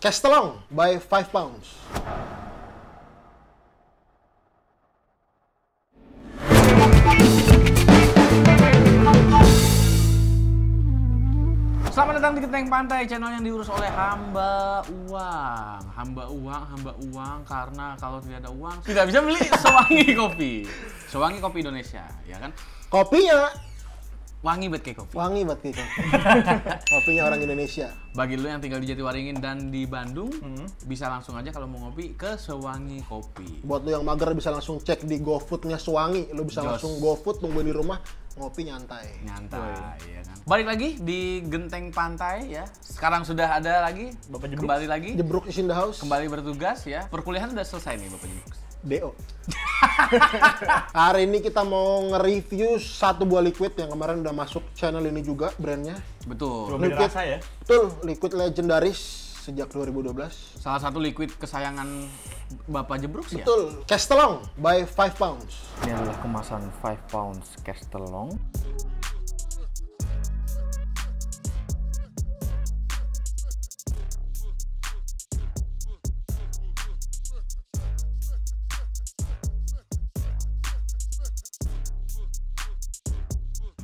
Castelong by 5 pounds. Selamat datang di Genteng Pantai, channel yang diurus oleh hamba uang. Hamba uang karena kalau tidak ada uang tidak bisa beli Sewangi Kopi. Sewangi Kopi Indonesia, ya kan? Kopinya Wangi banget kayak kopi. wangi banget kayak kopi. Kopinya orang Indonesia. Bagi lo yang tinggal di Jatiwaringin dan di Bandung, bisa langsung aja kalau mau ngopi ke Sewangi Kopi. Buat lu yang mager bisa langsung cek di GoFood-nya Sewangi. Lu bisa Jos. langsung GoFood, tungguin di rumah, ngopi nyantai. Nyantai, ya kan? Balik lagi di Genteng Pantai ya. Sekarang sudah ada lagi, Bapak Jebruk. kembali lagi, Jebruk is in the house. kembali bertugas ya. Perkuliahan udah selesai nih Bapak Jebruk. DO. Hari ini kita mau nge-review satu buah liquid yang kemarin udah masuk channel ini juga brandnya. Betul. Coba beda rasa ya. Betul, liquid legendaris sejak 2012. Salah satu liquid kesayangan Bapak Jebruk sih ya? Betul, Castelong by 5 pounds. Ini adalah kemasan 5 pounds Castelong.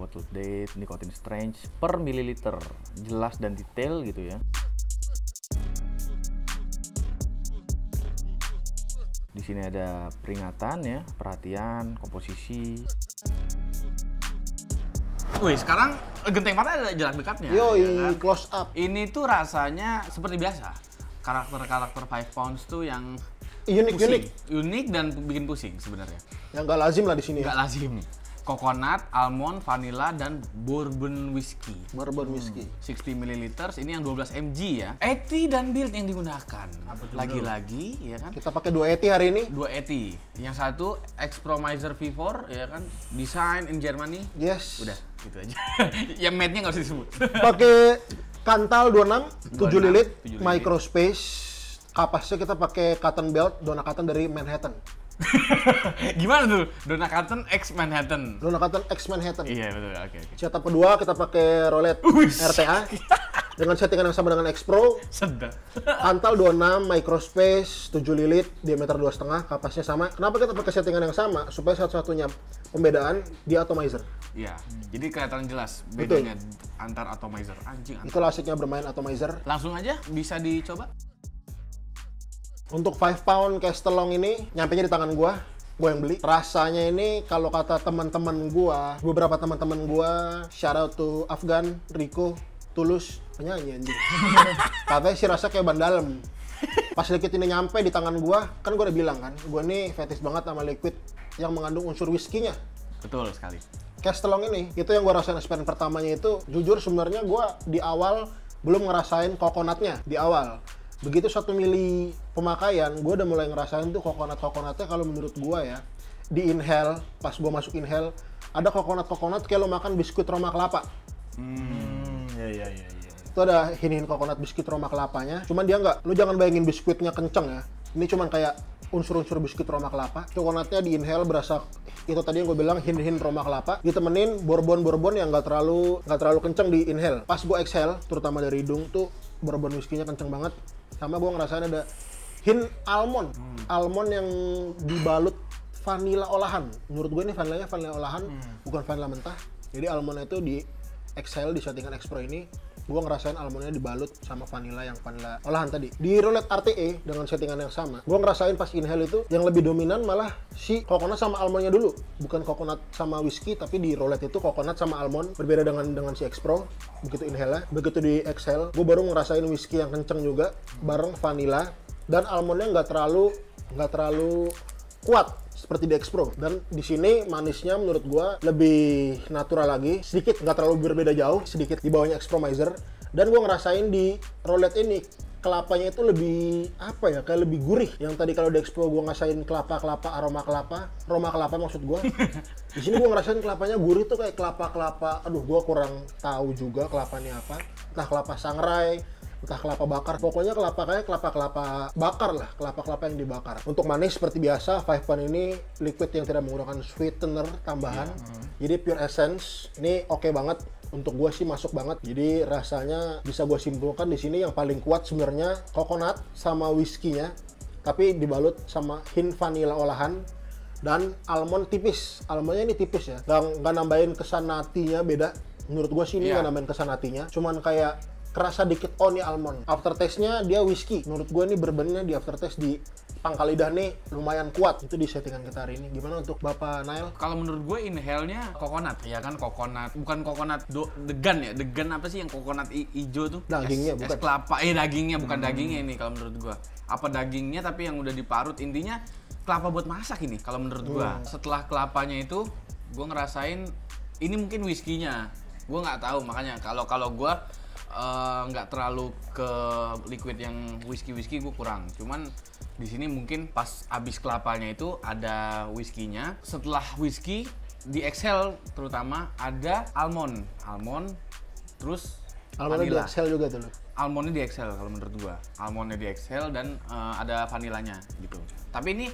Bottle date, nicotine strength per mililiter, jelas dan detail gitu ya. Di sini ada peringatan ya, perhatian, komposisi. Wih, sekarang Genteng Pantai ada jarak dekatnya. Yoi, ya kan? close up. Ini tuh rasanya seperti biasa. Karakter-karakter 5 pounds tuh yang Unik-unik. unik dan bikin pusing sebenarnya. Yang gak lazim lah di sini Nggak ya. lazim. Coconut, almond, vanilla, dan bourbon whiskey. Bourbon whiskey. 60 ml, ini yang 12 mg ya. ETI dan build yang digunakan. Lagi-lagi, ya kan? Kita pakai 2 ETI hari ini. 2 ETI. Yang satu Expromiser V4, ya kan? Design in Germany. Yes. Udah, gitu aja. Yang made-nya nggak usah disebut. Pakai Kantal 26, 7 lilit, 7 lilit. microspace. Kapasnya kita pakai cotton belt, Dona Cotton dari Manhattan. Gimana tuh? Dona Cotton X Manhattan. Dona Cotton X Manhattan. Iya, betul. Oke. Setup kedua kita pakai roulette Wis. RTA dengan settingan yang sama dengan X Pro. Sedap. Kantal 26, microspace, 7 lilit, diameter 2,5, kapasnya sama. Kenapa kita pakai settingan yang sama? Supaya satu-satunya pembedaan di atomizer. Iya. Jadi kelihatan jelas Betul. bedanya antar atomizer. Anjing. Itulah asiknya bermain atomizer. Langsung aja bisa dicoba. Untuk 5 pound Castelong ini nyampenya di tangan gua yang beli. Rasanya ini kalau kata teman-teman gua, beberapa teman-teman gua, shout out to Afgan, Rico, Tulus, penyanyi anjing. Katanya sih rasa kayak ban dalem. Pas liquid ini nyampe di tangan gua, kan gua udah bilang kan, gua nih fetish banget sama liquid yang mengandung unsur whisky-nya. Betul sekali. Castelong ini, itu yang gua rasain experience pertamanya itu, jujur sebenarnya gua di awal belum ngerasain coconutnya di awal. Begitu 1 mili pemakaian, gue udah mulai ngerasain tuh coconut-coconutnya kalau menurut gue ya. Di inhale, pas gue masuk inhale, ada coconut-coconut kayak lo makan biskuit Roma kelapa. Iya. Itu ada hin-hin coconut biskuit Roma kelapanya. Cuman dia nggak, lo jangan bayangin biskuitnya kenceng ya. Ini cuman kayak unsur-unsur biskuit Roma kelapa. Coconutnya di inhale berasa, itu tadi yang gue bilang hin-hin Roma kelapa. Ditemenin bourbon yang nggak terlalu kenceng di inhale. Pas gue exhale, terutama dari hidung tuh, bourbon whiskey-nya kenceng banget. Sama gue ngerasain ada hint almond. Almond yang dibalut vanila olahan. Menurut gue ini vanilanya vanila olahan, bukan vanila mentah. Jadi almondnya itu di exhale di settingan X Pro ini, gue ngerasain almondnya dibalut sama vanila yang vanila olahan tadi. Di roulette RTE dengan settingan yang sama, gue ngerasain pas inhale itu yang lebih dominan malah si coconut sama almondnya dulu. Bukan coconut sama whiskey, tapi di roulette itu coconut sama almond. Berbeda dengan si X Pro. Begitu inhale, begitu di exhale, gue baru ngerasain whiskey yang kenceng juga bareng vanilla, dan almondnya nggak terlalu kuat seperti di X Pro. Dan di sini manisnya menurut gue lebih natural lagi, sedikit nggak terlalu berbeda jauh, sedikit di bawahnya Expromiser. Dan gue ngerasain di roulette ini kelapanya itu lebih apa ya, kayak lebih gurih. Yang tadi kalau di X Pro gue ngerasain kelapa aroma kelapa maksud gue. Di sini gue ngerasain kelapanya gurih tuh kayak kelapa. Aduh, gue kurang tahu juga kelapanya apa. Entah kelapa sangrai, entah kelapa bakar. Pokoknya kayak kelapa bakar lah, kelapa yang dibakar. Untuk manis seperti biasa, 5 pound ini liquid yang tidak menggunakan sweetener tambahan. Jadi pure essence. Ini oke banget. Untuk gue sih masuk banget. Jadi rasanya bisa gue simpulkan di sini yang paling kuat sebenarnya coconut sama whiskey-nya, tapi dibalut sama hint vanilla olahan dan almond tipis. Almondnya ini tipis ya, nggak nambahin kesan natinya beda. Menurut gue sih ini nggak nambahin kesan natinya, cuman kayak kerasa dikit nih almond. Aftertaste-nya dia whiskey. Menurut gue nih bourbonnya di aftertaste di pangkal lidah nih lumayan kuat. Itu di settingan kita hari ini. Gimana untuk Bapak Nail? Kalau menurut gue inhale-nya coconut, ya kan coconut. Bukan coconut degan ya. Degan apa sih yang coconut hijau tuh? Dagingnya es bukan. kelapa. Dagingnya bukan dagingnya ini kalau menurut gue. Apa dagingnya tapi yang udah diparut. Intinya kelapa buat masak ini kalau menurut gue. Setelah kelapanya itu gue ngerasain ini mungkin whiskey-nya. Gue nggak tahu, makanya kalau gue nggak terlalu ke liquid yang whiskey gue kurang. Cuman di sini mungkin pas abis kelapanya itu ada whiskey-nya. Setelah whiskey di exhale terutama ada almond, terus Almondnya di vanilla. Excel juga tuh. Almondnya di exhale kalau menurut gua. Almondnya di exhale dan ada vanilanya gitu. Tapi ini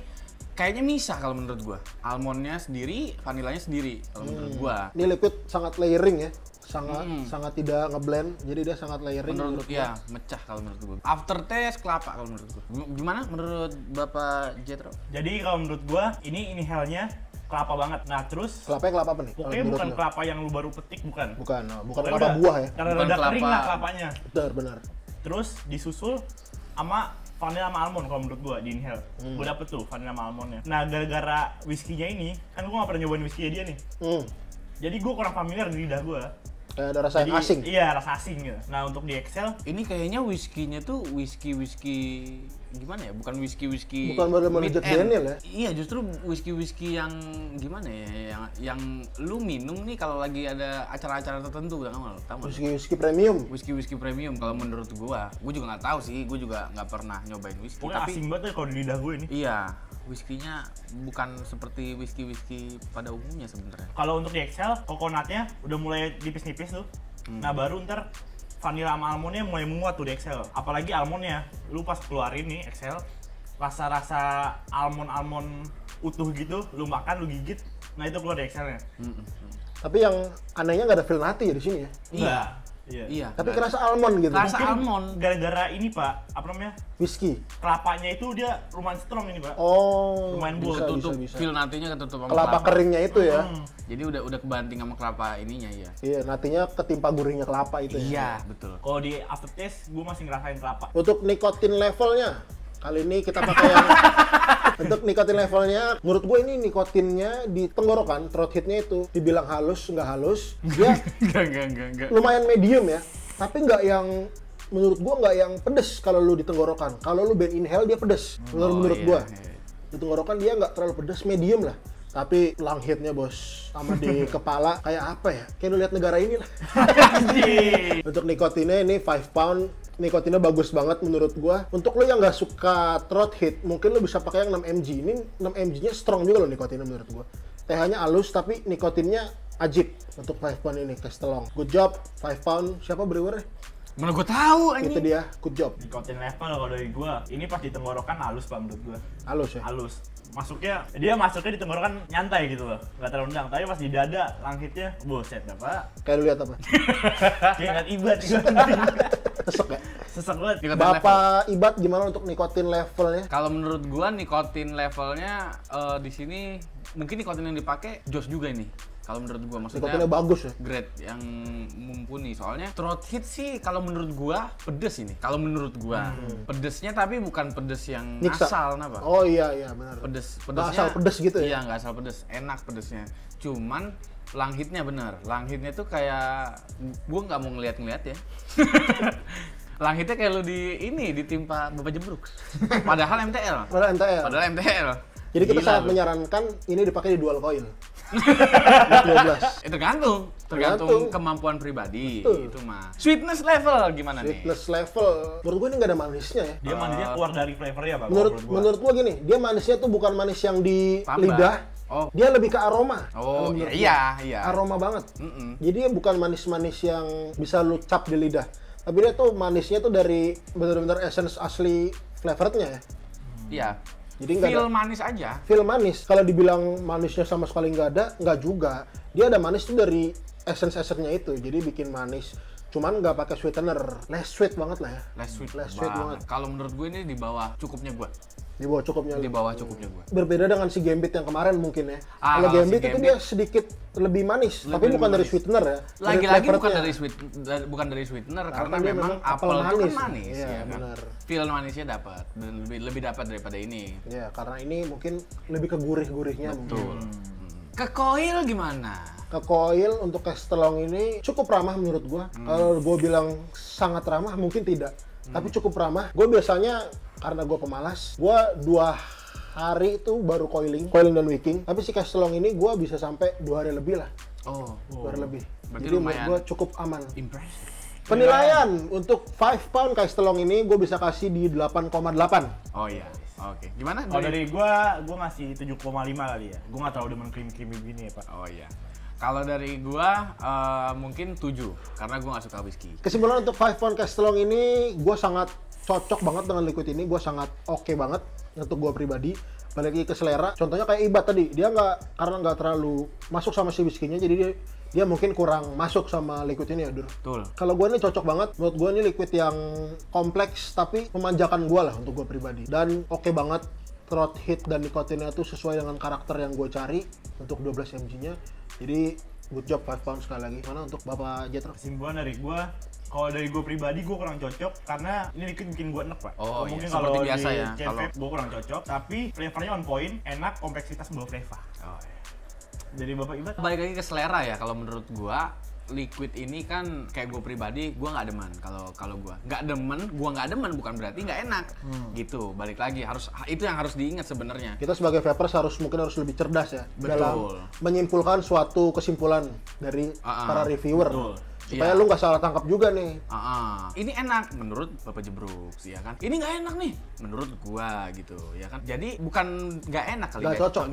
kayaknya misah kalau menurut gua. Almondnya sendiri, vanilanya sendiri kalau menurut gua. Ini liquid sangat layering ya. Sangat tidak ngeblend, jadi dia sangat layering Menurut ya mecah kalau menurut gua. Aftertaste kelapa kalau menurut gua. Gimana menurut Bapak Jetro? Jadi kalau menurut gua ini inhale-nya kelapa banget. Nah terus Kelapa apa nih? kalau pokoknya menurut bukan lu? kelapa yang lu baru petik, bukan. Bukan Pokoknya kelapa buah ya. Karena Bukan udah kering kelapa. lah kelapanya. Benar. Terus disusul sama vanilla sama almond kalau menurut gua di inhale. Gua dapet tuh vanilla sama almondnya. Nah gara-gara whiskey-nya ini, kan gua gak pernah nyobain whiskey dia nih. Jadi gua kurang familiar di lidah gua. Kayak ada rasa yang asing. Iya, rasa asing gitu. Nah untuk di Excel, Ini kayaknya whiskey-nya tuh whiskey gimana ya? Bukan whiskey Bukan bener-bener mid Jack end. Daniel ya? Iya, justru whiskey yang gimana ya? Yang lu minum nih kalau lagi ada acara-acara tertentu, tahu nggak? Whisky premium. Whiskey premium kalau menurut gua juga nggak tahu sih, gua juga nggak pernah nyobain whiskey. pokoknya Tapi asing banget ya kalau di lidah gua ini. iya, whiskey-nya bukan seperti whiskey pada umumnya sebenarnya. Kalau untuk di Excel, coconutnya udah mulai nipis-nipis tuh. Nah baru ntar vanilla sama almondnya mulai menguat tuh di Excel. Apalagi almondnya, lu pas keluarin nih Excel, rasa-rasa almond utuh gitu, lu makan, lu gigit, nah itu keluar di Excelnya. Tapi yang anehnya nggak ada feel nati ya di sini ya. Enggak. Iya. Tapi kerasa almond gitu. Kerasa Mungkin almond. gara-gara ini pak, apa namanya, Whisky. kelapanya itu dia lumayan strong ini pak. Oh. Lumayan Ketutup, bisa. feel nantinya ketutup sama Kelapa keringnya itu ya. Jadi udah kebanting sama kelapa ininya ya. Iya, natinya ketimpa gurihnya kelapa itu ya. Iya, betul. Kalau di aftertaste, gue masih ngerasain kelapa. Untuk nikotin levelnya, kali ini kita pakai yang untuk nikotin levelnya, menurut gue ini nikotinnya di tenggorokan, throat hitnya itu dibilang halus, nggak halus, dia Enggak. lumayan medium ya, tapi nggak yang menurut gue nggak yang pedes kalau lu di tenggorokan. Kalau lu band inhale dia pedes, menurut iya, gue. iya. Di tenggorokan dia nggak terlalu pedes, medium lah. Tapi lung hitnya bos, sama di kepala kayak apa ya? Kayak lu lihat negara ini lah. Untuk nikotinnya ini 5 pound, nikotinnya bagus banget menurut gua. Untuk lo yang nggak suka throat hit, mungkin lo bisa pakai yang 6 mg. Ini 6 mg-nya strong juga loh nikotinnya menurut gua. TH-nya halus tapi nikotinnya ajib untuk 5 pound ini, Castellong. Good job, 5 pound. Siapa brewernya? Mana gue tahu Itu ini. dia, good job. Nikotin level kalau dari gua, ini pas di tenggorokan halus pak menurut gua. Halus ya. Halus. Dia masuknya di tenggorokan nyantai gitu loh, nggak terlalu nendang. Tapi pas di dada, langkitnya, buset dah pak. Kayak lu lihat apa? Kayak nggak ibat. Sesek ya? Sesek banget. Nikotin level. Bapak Ibat gimana untuk nikotin levelnya? Kalau menurut gua nikotin levelnya di sini mungkin nikotin yang dipakai Joss juga ini. Kalau menurut gua maksudnya Nikotinnya bagus ya? grade yang mumpuni. Soalnya throat hit sih kalau menurut gua pedes ini. Kalau menurut gua pedesnya tapi bukan pedes yang Nyiksa. asal kenapa? Oh iya benar. Pedesnya Nggak asal pedes gitu ya? Iya, nggak asal pedes, enak pedesnya. Cuman langhitnya bener. Langhitnya tuh kayak gua nggak mau ngeliat ya. Langhitnya kayak lu ditimpa Bapak Jebruk. Padahal MTL. Padahal MTL. Jadi kita Gila sangat lu. menyarankan ini dipakai di dual coil. 12. Tergantung Tergantung. kemampuan pribadi. Betul. Itu mah. Sweetness level gimana Sweetness level, menurut gue ini nggak ada manisnya ya. Dia mandinya keluar dari flavornya pak. Menurut gua gini, dia manisnya tuh bukan manis yang di Tambah. lidah, Oh. dia lebih ke aroma. nih? Oh, Menurut iya. gua. Aroma banget. Mm-mm. Jadi dia bukan manis-manis yang bisa lu cap di lidah. Tapi dia tuh manisnya tuh dari benar-benar essence asli flavorednya ya. Iya. Jadi nggak Feel ada manis aja. feel manis. Kalau dibilang manisnya sama sekali nggak ada, nggak juga. Dia ada manis tuh dari essence-nya itu, jadi bikin manis. Cuman nggak pakai sweetener, less sweet banget lah ya. Less sweet banget. banget. Kalau menurut gue ini di bawah cukupnya gue. Di bawah cukupnya. Di bawah cukupnya gue. Berbeda dengan si Gambit yang kemarin mungkin ya. Ah, Kalau kalau Gambit si itu Gambit dia sedikit lebih manis, tapi lebih bukan dari manis. sweetener ya. Lagi-lagi bukan flavornya. dari sweetener karena dia memang apel itu kan manis Iya, ya kan. benar. Feel manisnya dapat dan lebih dapat daripada ini. Ya, karena ini mungkin lebih ke gurih-gurihnya. Betul. Ke Coil gimana? Ke Coil untuk Castelong ini cukup ramah menurut gua. Kalau gua bilang sangat ramah mungkin tidak, tapi cukup ramah. Gua biasanya karena gua pemalas, gua 2 hari itu baru coiling dan wicking. Tapi si Castelong ini gua bisa sampai 2 hari lebih lah, Oh, 2 hari lebih. Berarti Jadi menurut lumayan. gua cukup aman. impressive. Penilaian untuk 5 pound Castelong ini gue bisa kasih di 8,8. Oh iya. Oke. Gimana? Kalau dari gua ngasih 7,5 kali ya. Gua nggak terlalu demen creamy begini ya, Pak. Oh iya. Kalau dari gua mungkin 7 karena gua nggak suka whisky. Kesimpulan untuk 5 pound Castelong ini, gue sangat cocok banget dengan liquid ini. Gue sangat oke banget untuk gue pribadi. Balik lagi ke selera. Contohnya kayak Ibat tadi, dia karena nggak terlalu masuk sama si whisky-nya, jadi dia mungkin kurang masuk sama liquid ini ya, Dur. Betul. Kalau gue ini cocok banget, menurut gue ini liquid yang kompleks tapi memanjakan gue lah untuk gue pribadi. Dan oke banget, throat hit dan nikotinnya tuh sesuai dengan karakter yang gue cari untuk 12 mg-nya. Jadi good job 5 pound sekali lagi. Mana untuk Bapak Jetro? Kesimpulan dari gua, kalau dari gua pribadi gua kurang cocok karena ini liquid bikin gua enek, Pak. Oh, Mungkin iya. kalau Seperti di biasa ya, CV kalau- gua kurang cocok, tapi flavornya on point, enak, kompleksitas bawa flavor. Oh iya. Dari Bapak Ibat, Balik lagi ke selera ya. Kalau menurut gua liquid ini kan kayak gue pribadi gue nggak demen. Kalau gue nggak demen bukan berarti nggak enak gitu. Balik lagi itu yang harus diingat sebenarnya. Kita sebagai vapers mungkin harus lebih cerdas ya Betul. dalam menyimpulkan suatu kesimpulan dari para reviewer. Betul. Supaya Iya. lu nggak salah tangkap juga nih. Ini enak menurut Bapak Jebruk, ya kan? Ini nggak enak nih menurut gua gitu, ya kan? Jadi bukan nggak enak kali, Nggak cocok.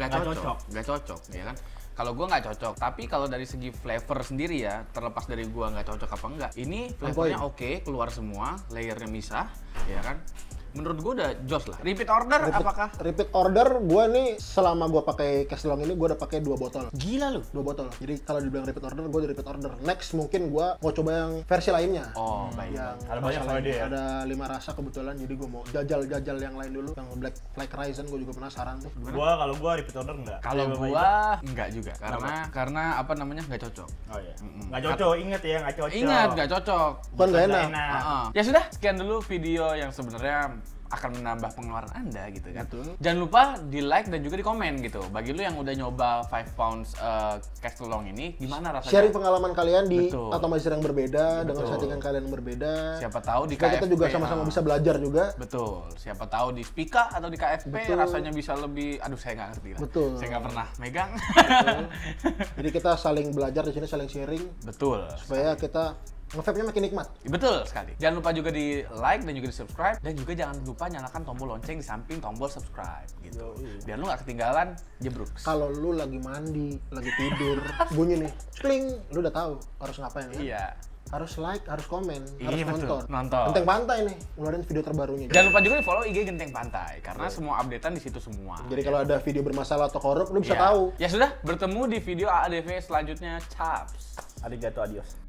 nggak cocok, ya kan? Kalau gua nggak cocok, tapi kalau dari segi flavor sendiri ya, terlepas dari gua nggak cocok apa enggak, ini flavornya oke, keluar semua, layernya misah, ya kan? Menurut gua udah jos lah. Repeat order apakah? Repeat order gua nih selama gua pakai Castelong ini gua udah pakai 2 botol. Gila lu. 2 botol. Jadi kalau dibilang repeat order, gua udah repeat order. Next mungkin gua mau coba yang versi lainnya. Oh, baik. Yang Ada banyak rasa soalnya lain. dia ya? Ada 5 rasa kebetulan, jadi gua mau jajal yang lain dulu. Yang Black Flag Raisin gua juga penasaran tuh. kalau gua repeat order enggak. Kalau Dari Bapak gua Ibat? enggak juga, karena apa namanya nggak cocok. Oh iya. Nggak cocok, inget ya, nggak cocok. Ingat, nggak cocok. Bukan nggak enak. Ya sudah, sekian dulu video yang sebenarnya akan menambah pengeluaran Anda gitu kan. Betul. Jangan lupa di like dan juga di komen gitu. Bagi lu yang udah nyoba 5 pounds Castelong ini, gimana rasanya? Sharing pengalaman kalian di Betul. atomizer yang berbeda dengan settingan kalian yang berbeda. Siapa tahu di Supaya kita KFP, juga sama-sama bisa belajar juga. Betul. Siapa tahu di Spika atau di KFP Betul. rasanya bisa lebih, aduh saya nggak ngerti lah. Betul. Saya nggak pernah megang. Jadi kita saling belajar di sini, saling sharing Betul. supaya kita nge-vape-nya makin nikmat. Betul sekali. Jangan lupa juga di like dan juga di subscribe, dan juga jangan lupa nyalakan tombol lonceng di samping tombol subscribe gitu. Biar lu nggak ketinggalan Jebruk. Kalau lu lagi mandi, lagi tidur, bunyi nih, kling, lu udah tahu harus ngapain ya? Iya. Harus like, harus komen, Iya, harus betul. nonton. Nonton. Genteng Pantai nih, ngeluarin video terbarunya. Jangan lupa juga di follow IG Genteng Pantai karena semua updatean di situ semua. Jadi kalau ada video bermasalah atau korup, lu bisa Iya. tahu. Ya sudah, bertemu di video AADV selanjutnya. Caps. Arigato, adios.